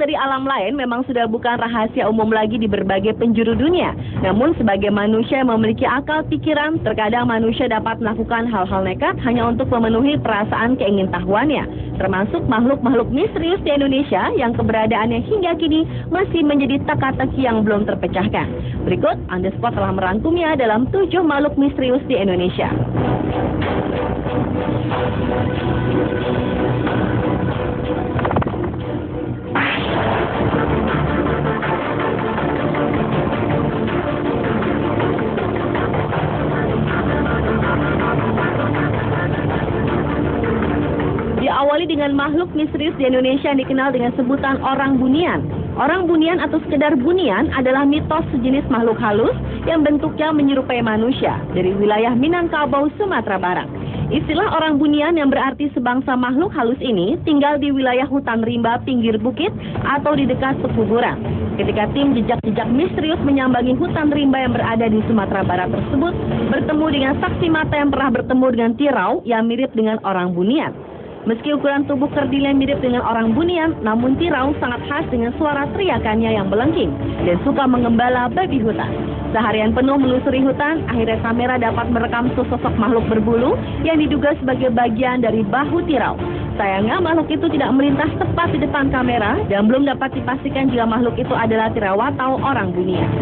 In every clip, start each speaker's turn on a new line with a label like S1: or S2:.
S1: dari alam lain memang sudah bukan rahasia umum lagi di berbagai penjuru dunia. Namun sebagai manusia yang memiliki akal pikiran, terkadang manusia dapat melakukan hal-hal nekat hanya untuk memenuhi perasaan keingintahuannya. Termasuk makhluk-makhluk misterius di Indonesia yang keberadaannya hingga kini masih menjadi teka-teki yang belum terpecahkan. Berikut, On The Spot telah merangkumnya dalam 7 makhluk misterius di Indonesia. Diawali dengan makhluk misterius di Indonesia yang dikenal dengan sebutan orang bunian. Orang bunian atau sekedar bunian adalah mitos sejenis makhluk halus yang bentuknya menyerupai manusia dari wilayah Minangkabau, Sumatera Barat. Istilah orang bunian yang berarti sebangsa makhluk halus ini tinggal di wilayah hutan rimba pinggir bukit atau di dekat pekuburan. Ketika tim jejak-jejak misterius menyambangi hutan rimba yang berada di Sumatera Barat tersebut, bertemu dengan saksi mata yang pernah bertemu dengan tirau yang mirip dengan orang bunian. Meski ukuran tubuh kerdilnya mirip dengan orang bunian, namun tirau sangat khas dengan suara teriakannya yang melengking dan suka mengembala babi hutan. Seharian penuh melusuri hutan, akhirnya kamera dapat merekam sesosok makhluk berbulu yang diduga sebagai bagian dari bahu tirau. Sayangnya makhluk itu tidak melintas tepat di depan kamera dan belum dapat dipastikan jika makhluk itu adalah tirau atau orang bunian.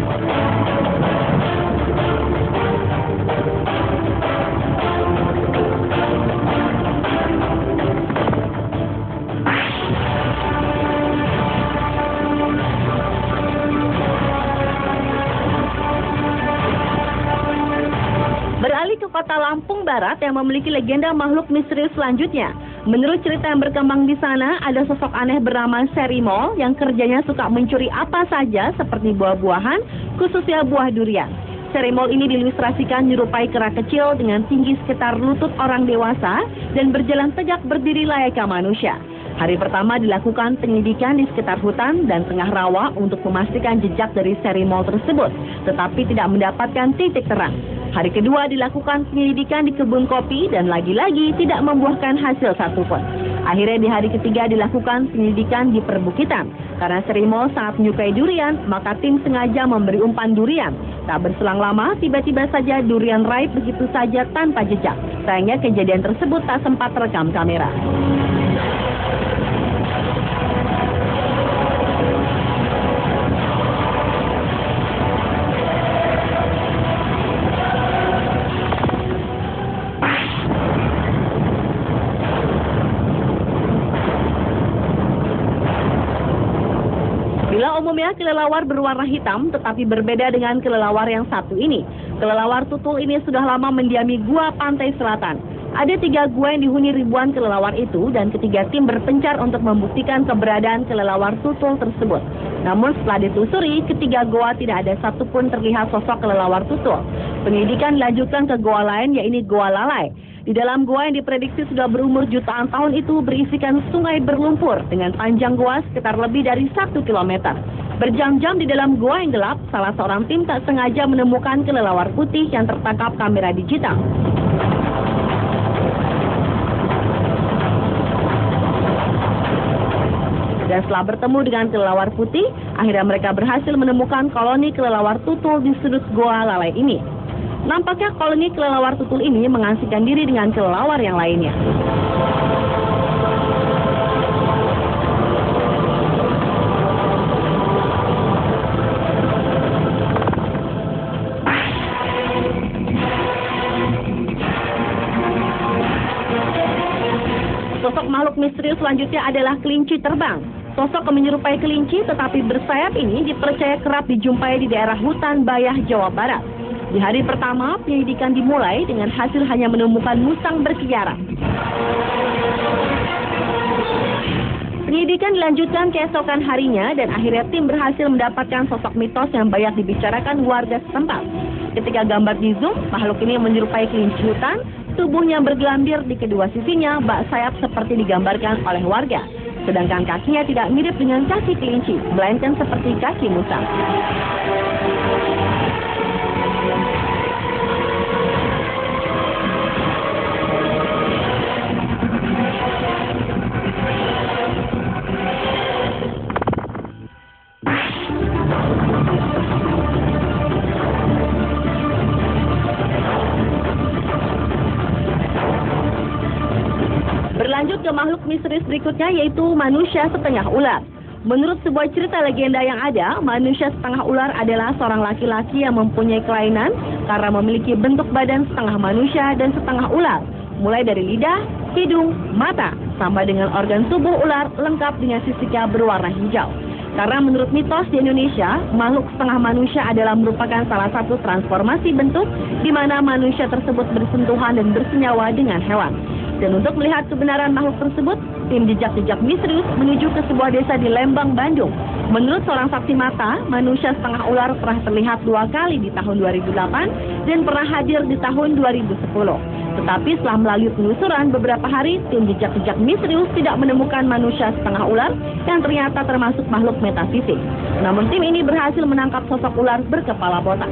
S1: Beralih ke kota Lampung Barat yang memiliki legenda makhluk misterius selanjutnya. Menurut cerita yang berkembang di sana, ada sosok aneh bernama Serimol yang kerjanya suka mencuri apa saja seperti buah-buahan, khususnya buah durian. Serimol ini diilustrasikan menyerupai kera kecil dengan tinggi sekitar lutut orang dewasa dan berjalan tegak berdiri layaknya manusia. Hari pertama dilakukan penyelidikan di sekitar hutan dan tengah rawa untuk memastikan jejak dari Serimol tersebut, tetapi tidak mendapatkan titik terang. Hari kedua dilakukan penyelidikan di kebun kopi dan lagi-lagi tidak membuahkan hasil satupun. Akhirnya di hari ketiga dilakukan penyelidikan di perbukitan. Karena Serimol sangat menyukai durian, maka tim sengaja memberi umpan durian. Tak berselang lama, tiba-tiba saja durian raib begitu saja tanpa jejak. Sayangnya kejadian tersebut tak sempat terekam kamera. Bila umumnya kelelawar berwarna hitam, tetapi berbeda dengan kelelawar yang satu ini. Kelelawar tutul ini sudah lama mendiami gua pantai selatan. Ada 3 gua yang dihuni ribuan kelelawar itu dan ketiga tim berpencar untuk membuktikan keberadaan kelelawar tutul tersebut. Namun setelah ditelusuri, ketiga gua tidak ada satupun terlihat sosok kelelawar tutul. Penyelidikan dilanjutkan ke gua lain, yaitu Gua Lalai. Di dalam gua yang diprediksi sudah berumur jutaan tahun itu berisikan sungai berlumpur dengan panjang gua sekitar lebih dari 1 kilometer. Berjam-jam di dalam gua yang gelap, salah seorang tim tak sengaja menemukan kelelawar putih yang tertangkap kamera digital. Dan setelah bertemu dengan kelelawar putih, akhirnya mereka berhasil menemukan koloni kelelawar tutul di sudut Gua Lalai ini. Nampaknya koloni kelelawar tutul ini mengasingkan diri dengan kelelawar yang lainnya. Sosok makhluk misterius selanjutnya adalah kelinci terbang. Sosok yang menyerupai kelinci tetapi bersayap ini dipercaya kerap dijumpai di daerah hutan Bayah, Jawa Barat. Di hari pertama, penyelidikan dimulai dengan hasil hanya menemukan musang berkeliaran. Penyelidikan dilanjutkan keesokan harinya dan akhirnya tim berhasil mendapatkan sosok mitos yang banyak dibicarakan warga setempat. Ketika gambar di zoom, makhluk ini menyerupai kelinci hutan, tubuhnya bergelambir di kedua sisinya, bak sayap seperti digambarkan oleh warga. Sedangkan kakinya tidak mirip dengan kaki kelinci, melainkan seperti kaki musang. Lanjut ke makhluk misterius berikutnya, yaitu manusia setengah ular. Menurut sebuah cerita legenda yang ada, manusia setengah ular adalah seorang laki-laki yang mempunyai kelainan karena memiliki bentuk badan setengah manusia dan setengah ular, mulai dari lidah, hidung, mata, sama dengan organ tubuh ular lengkap dengan sisiknya berwarna hijau. Karena menurut mitos di Indonesia, makhluk setengah manusia adalah merupakan salah satu transformasi bentuk di mana manusia tersebut bersentuhan dan bersenyawa dengan hewan. Dan untuk melihat kebenaran makhluk tersebut, tim jejak-jejak misterius menuju ke sebuah desa di Lembang, Bandung. Menurut seorang saksi mata, manusia setengah ular pernah terlihat 2 kali di tahun 2008 dan pernah hadir di tahun 2010. Tetapi setelah melalui penelusuran beberapa hari, tim jejak-jejak misterius tidak menemukan manusia setengah ular yang ternyata termasuk makhluk metafisik. Namun tim ini berhasil menangkap sosok ular berkepala botak.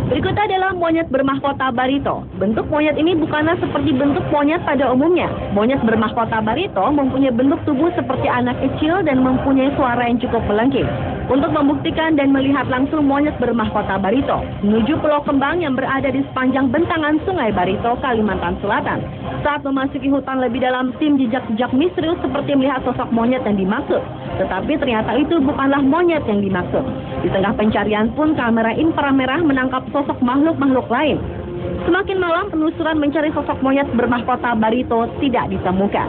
S1: Berikutnya adalah monyet bermahkota barito. Bentuk monyet ini bukanlah seperti bentuk monyet pada umumnya. Monyet bermahkota barito mempunyai bentuk tubuh seperti anak kecil dan mempunyai suara yang cukup melengking. Untuk membuktikan dan melihat langsung monyet bermahkota barito, menuju Pulau Kembang yang berada di sepanjang bentangan Sungai Barito, Kalimantan Selatan. Saat memasuki hutan lebih dalam, tim jejak-jejak misterius seperti melihat sosok monyet yang dimaksud. Tetapi ternyata itu bukanlah monyet yang dimaksud. Di tengah pencarian pun kamera inframerah menangkap sosok makhluk-makhluk lain. Semakin malam, penelusuran mencari sosok monyet bermahkota barito tidak ditemukan.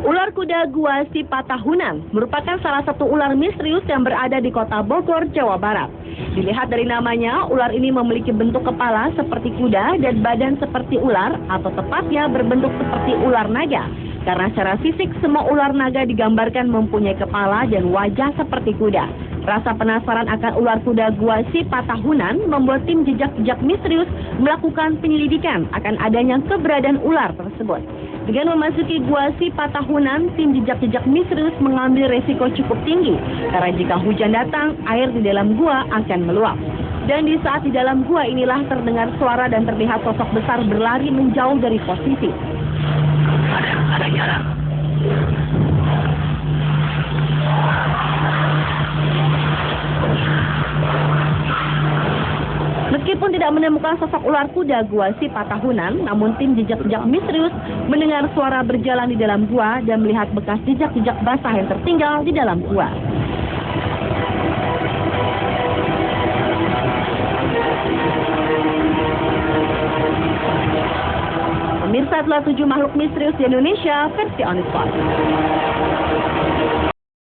S1: Ular kuda gua si Patahunan merupakan salah satu ular misterius yang berada di kota Bogor, Jawa Barat. Dilihat dari namanya, ular ini memiliki bentuk kepala seperti kuda dan badan seperti ular, atau tepatnya berbentuk seperti ular naga. Karena secara fisik, semua ular naga digambarkan mempunyai kepala dan wajah seperti kuda. Rasa penasaran akan ular kuda gua si Patahunan membuat tim jejak-jejak misterius melakukan penyelidikan akan adanya keberadaan ular tersebut. Dengan memasuki gua si Patahunan, tim jejak-jejak misterius mengambil resiko cukup tinggi karena jika hujan datang, air di dalam gua akan meluap. Dan di saat di dalam gua inilah terdengar suara dan terlihat sosok besar berlari menjauh dari posisi.
S2: Ada jalan.
S1: Meskipun tidak menemukan sosok ular kuda gua si Patahunan, namun tim jejak-jejak misterius mendengar suara berjalan di dalam gua dan melihat bekas jejak-jejak basah yang tertinggal di dalam gua. Pemirsa, telah 7 makhluk misterius di Indonesia versi On The Spot.